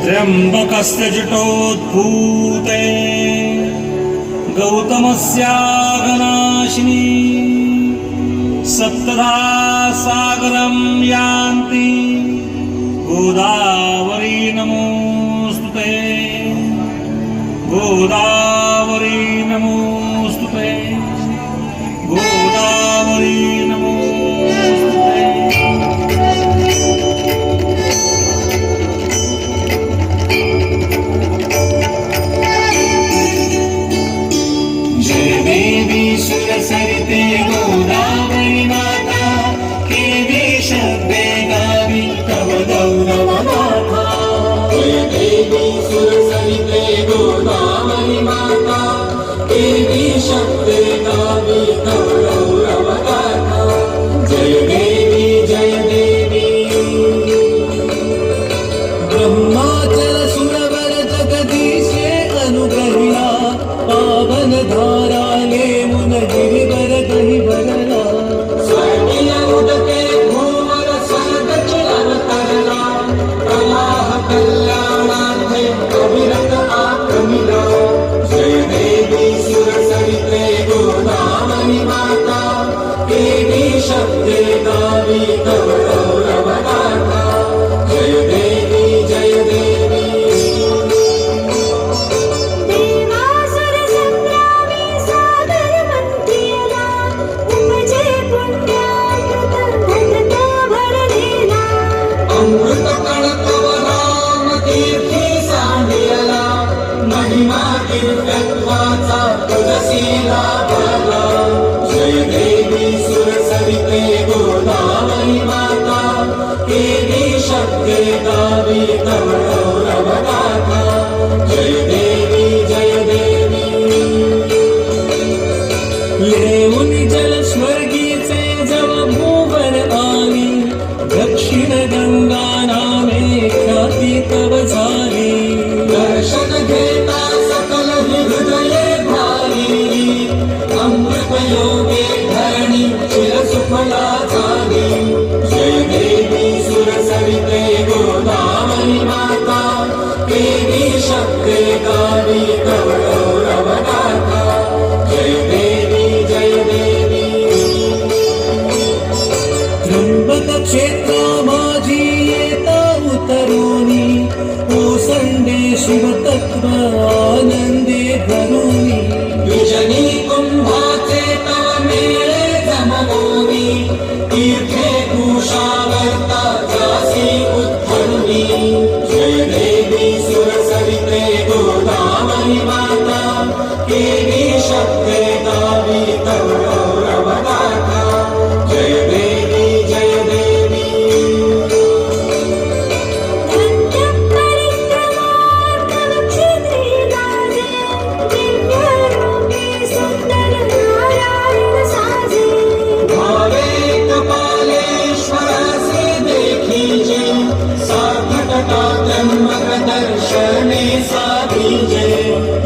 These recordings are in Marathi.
त्र्यंबकस्य जटोद्भूते गौतमस्याघनाशिनी सप्तधा सागरं यान्ति गोदावरी नमोस्तुते गोदावरी नमोस्तुते गोदावरी नमोस्तुते। जय देवी सुरसरिते गोदावरी माता केवी शब्दे गावी तव गौरव गाथा। जय देवी सुरसरिते गोदावरी माता केवी शब्दे गावी तव गौरव गाथा। जय देवी जय देवी। ब्रह्माचल सुरवर जगदीशे अनुग्रहिला पावन धाराले मुन गिरिवर गहिवरला। स्वर्गीय उदके भूवर स्वर्ग चिरवतरला प्रवाह कल्याणार्थे अविरत आक्रमिला। जय देवी सुरसरिते गोदावरी माता केवी शब्दे गावी तव गौरव गाथा। जय देवी जय देवी। अमृत कण तव नाम तीर्थी सांडियला महिमा दिव्यत्वाचा तुझसीला भरला। जय देवी सुरसरिते गोदावरी माता केवी शब्दे गावी तव गौरव गाथा। जय देवी जय देवी। येऊन जल स्वर्गीचे जव भूवर आली दक्षिण गंगा नामे ख्याती तव झाली। दर्शन घेता सकल हृदये भारी अमृत योगे धरणी चिरसुफला झाली। जय देवी सुरसरिते गोदावरी माता केवी शब्दे गावी तव गौरव गाथा। जय देवी जय देवी। त्र्यंबक क्षेत्र माझी येता उतरुनी ओसंडे शिवतत्व आनंदे भरुनी। विजनी कुंभाचे तव मेळे जमवोनी तीर्थे कुशावर्ता जासी उत्तरुनी। जय देवी सुरसरिते गोदावरी माता केवी शब्दे गावी तव गौरव गाथा। जय देवी जय देवी। भावे कपालेश्वरासे देखीजे सार्थकता त्र्यंबक दर्शने साधीजे।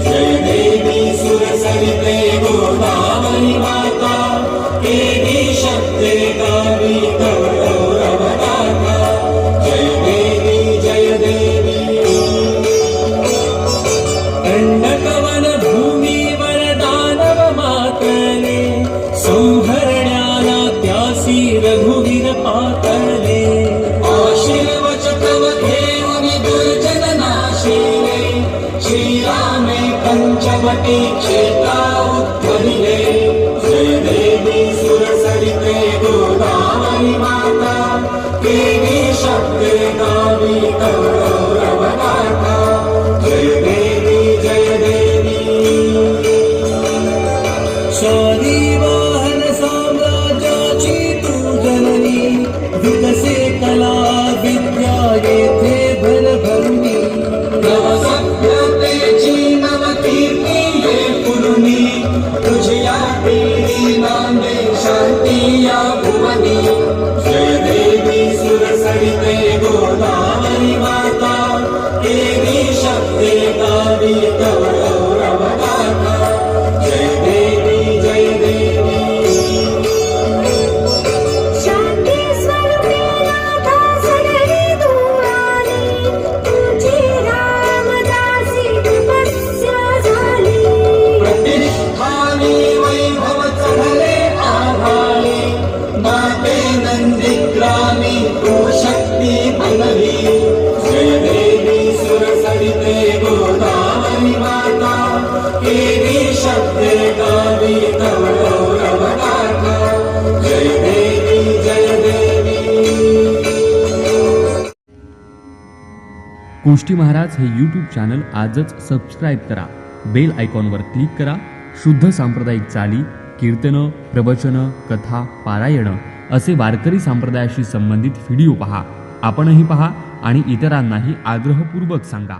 जय देवी सुरसरिते गोदावरी माता केवी शब्दे गावी तव गौरव गाथा। जय देवी जय देवी। दंडकवन भूमीवर दानव मातले संहरण्याला त्यासी रघुवीर पातले। आशीर्वच तव घेऊन दुर्जन नाशिले श्रीरामे पंचवटी क्षेत्रा उत्तरिले। जय देवी सुरसरिते गोदावरी माता केवी शब्दे गावी तव गौरव गाथा। जय देवी जय देवी। स्वादिवाहन साम्राज्याची तू जननी विकसे कला विद्या येथे भरभरुनी। नवसभ्यतेची नवकीर्ती ये पुरुनी तुझ्या पिढी नांदे शांती या भुवनी। जय देवी सुरसरिते गोदावरी माता कोष्टी महाराज हे यूट्यूब चॅनल आजच सबस्क्राईब करा, बेल आयकॉनवर क्लिक करा. शुद्ध सांप्रदायिक चाली, कीर्तनं, प्रवचनं, कथा, पारायणं असे वारकरी संप्रदायाशी संबंधित व्हिडिओ पहा. आपणही पहा आणि इतरांनाही आग्रहपूर्वक सांगा.